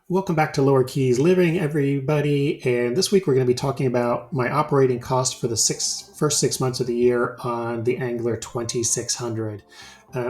Welcome back to Lower Keys Living, everybody. And this week we're going to be talking about my operating cost for the first 6 months of the year on the Angler 2600.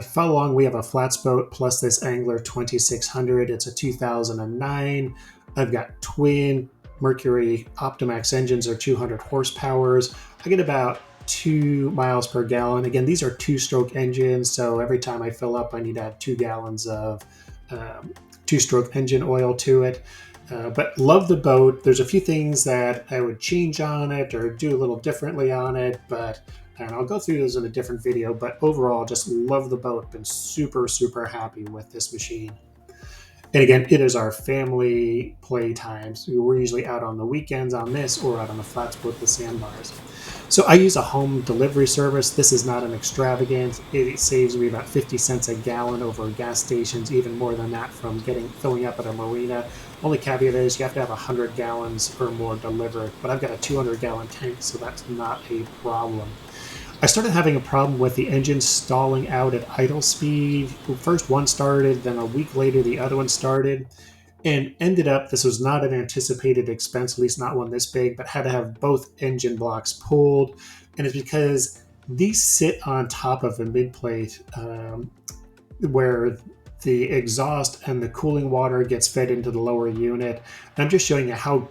Follow along, we have a flats boat plus this Angler 2600. It's a 2009. I've got twin Mercury Optimax engines, or 200 horsepowers. I get about 2 miles per gallon. Again, these are two-stroke engines, so every time I fill up, I need to add 2 gallons of um, two-stroke engine oil to it. But love the boat. There's a few things that I would change on it or do a little differently on it, and I'll go through those in a different video. But overall, just love the boat. Been super, super happy with this machine. And again, it is our family play time. So we're usually out on the weekends on this or out on the flats with the sandbars. So I use a home delivery service. This is not an extravagant. It saves me about 50 cents a gallon over gas stations, even more than that from filling up at a marina. Only caveat is you have to have 100 gallons or more delivered, but I've got a 200-gallon tank, so that's not a problem. I started having a problem with the engine stalling out at idle speed. First one started, then a week later the other one started, and ended up, this was not an anticipated expense, at least not one this big, but had to have both engine blocks pulled. And it's because these sit on top of a mid plate where the exhaust and the cooling water gets fed into the lower unit. And I'm just showing you how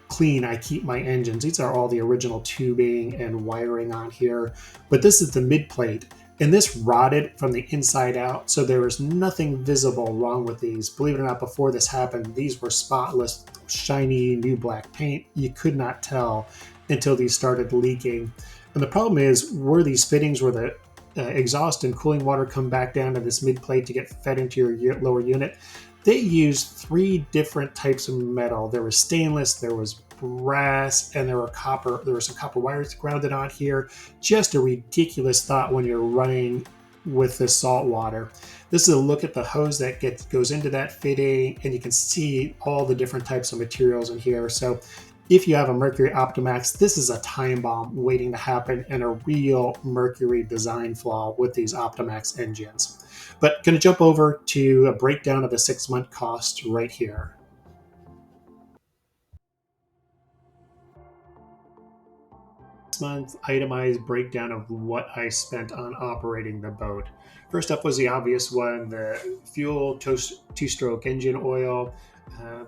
clean I keep my engines. These are all the original tubing and wiring on here, but this is the mid plate, and this rotted from the inside out, so there was nothing visible wrong with these. Believe it or not, before this happened, these were spotless, shiny, new black paint. You could not tell until these started leaking. And the problem is, where these fittings where the exhaust and cooling water come back down to this mid plate to get fed into your lower unit, they used three different types of metal. There was stainless, there was brass, and there was some copper wires grounded on here. Just a ridiculous thought when you're running with this salt water. This is a look at the hose that goes into that fitting, and you can see all the different types of materials in here. So if you have a Mercury Optimax, this is a time bomb waiting to happen and a real Mercury design flaw with these Optimax engines. But going to jump over to a breakdown of the 6-month cost right here. Month itemized breakdown of what I spent on operating the boat. First up was the obvious one, the fuel, two-stroke engine oil.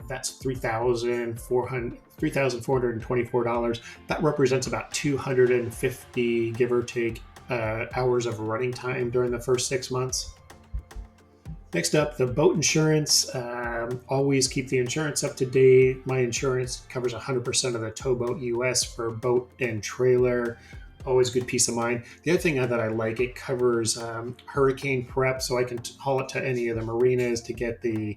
That's $3,424. That represents about 250, give or take, hours of running time during the first 6 months. Next up, the boat insurance. Always keep the insurance up to date. My insurance covers 100% of the Towboat US for boat and trailer. Always good peace of mind. The other thing that I like, it covers hurricane prep, so I can haul it to any of the marinas to get the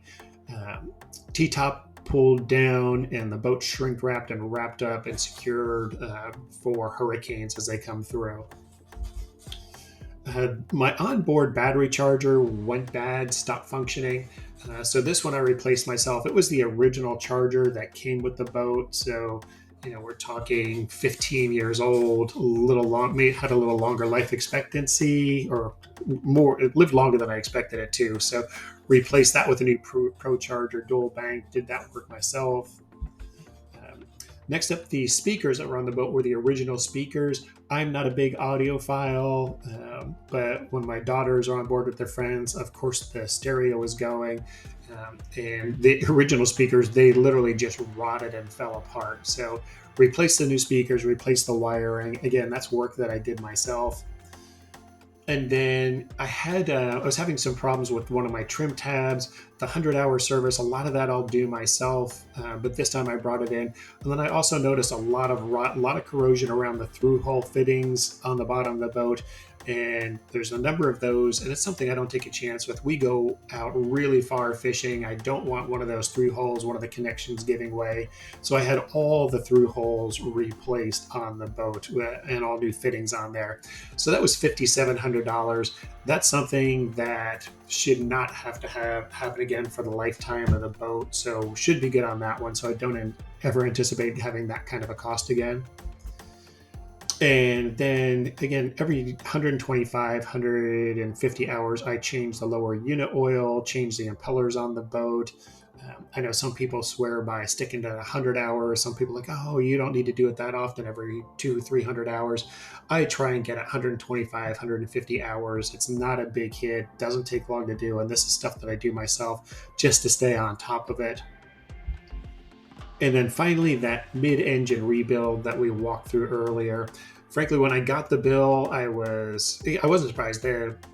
T-top pulled down and the boat shrink wrapped and wrapped up and secured for hurricanes as they come through. My onboard battery charger went bad, stopped functioning. So this one I replaced myself. It was the original charger that came with the boat. So, we're talking 15 years old, had a little longer life expectancy, or more. It lived longer than I expected it to. So replaced that with a new Pro Charger dual bank. Did that work myself. Next up, the speakers that were on the boat were the original speakers. I'm not a big audiophile, but when my daughters are on board with their friends, of course the stereo is going. And the original speakers, they literally just rotted and fell apart. So replace the new speakers, replace the wiring. Again, that's work that I did myself. And then I was having some problems with one of my trim tabs, the 100-hour service. A lot of that I'll do myself, but this time I brought it in. And then I also noticed a lot of corrosion around the through-hull fittings on the bottom of the boat. And there's a number of those, and it's something I don't take a chance with. We go out really far fishing. I don't want one of those through holes, one of the connections giving way. So I had all the through holes replaced on the boat and all new fittings on there. So that was $5,700. That's something that should not have to happen again for the lifetime of the boat. So should be good on that one. So I don't ever anticipate having that kind of a cost again. And then again, every 125, 150 hours, I change the lower unit oil, change the impellers on the boat. I know some people swear by sticking to 100 hours. Some people are like, oh, you don't need to do it that often, every 200-300 hours. I try and get 125, 150 hours. It's not a big hit, doesn't take long to do. And this is stuff that I do myself just to stay on top of it. And then finally, that mid-engine rebuild that we walked through earlier. Frankly, when I got the bill, I wasn't surprised.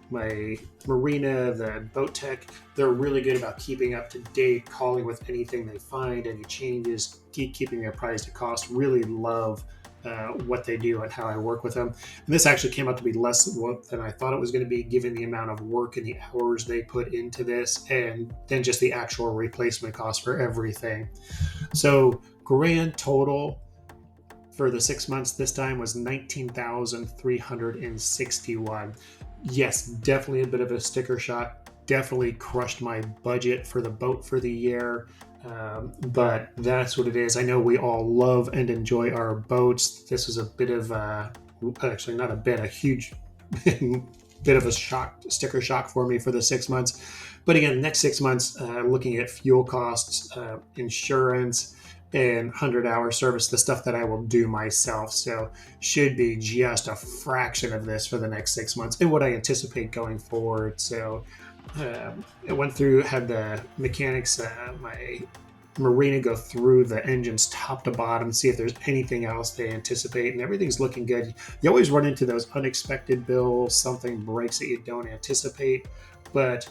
My marina, the boat tech, they're really good about keeping up to date, calling with anything they find, any changes, keeping me apprised of cost. Really love what they do and how I work with them. And this actually came out to be less than I thought it was going to be, given the amount of work and the hours they put into this, and then just the actual replacement cost for everything. So grand total for the 6 months this time was 19,361. Yes, definitely a bit of a sticker shock. Definitely crushed my budget for the boat for the year. But that's what it is. I know we all love and enjoy our boats. This was a bit of actually not a bit, a huge bit of a sticker shock for me for the 6 months. But again, next 6 months, looking at fuel costs, insurance, and 100-hour service, the stuff that I will do myself. So should be just a fraction of this for the next 6 months and what I anticipate going forward. So it went through, had the mechanics, my marina, go through the engines top to bottom, see if there's anything else they anticipate, and everything's looking good. You always run into those unexpected bills, something breaks that you don't anticipate, but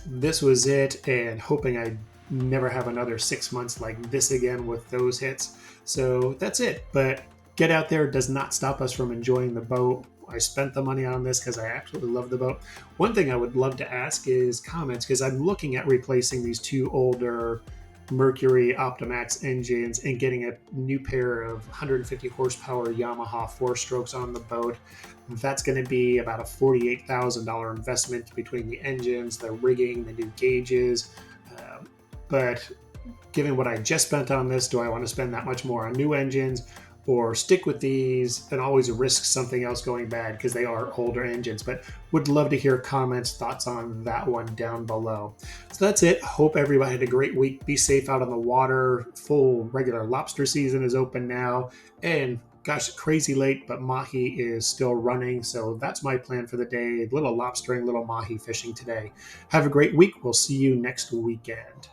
this was it, and hoping I never have another 6 months like this again with those hits. So that's it. But get out there does not stop us from enjoying the boat. I spent the money on this because I absolutely love the boat. One thing I would love to ask is comments, because I'm looking at replacing these two older Mercury Optimax engines and getting a new pair of 150 horsepower Yamaha 4-strokes on the boat. That's going to be about a $48,000 investment between the engines, the rigging, the new gauges. But given what I just spent on this, do I want to spend that much more on new engines, or stick with these and always risk something else going bad because they are older engines? But would love to hear comments, thoughts on that one down below. So that's it. Hope everybody had a great week. Be safe out on the water. Full regular lobster season is open now. And gosh, crazy late, but mahi is still running. So that's my plan for the day. A little lobstering, little mahi fishing today. Have a great week. We'll see you next weekend.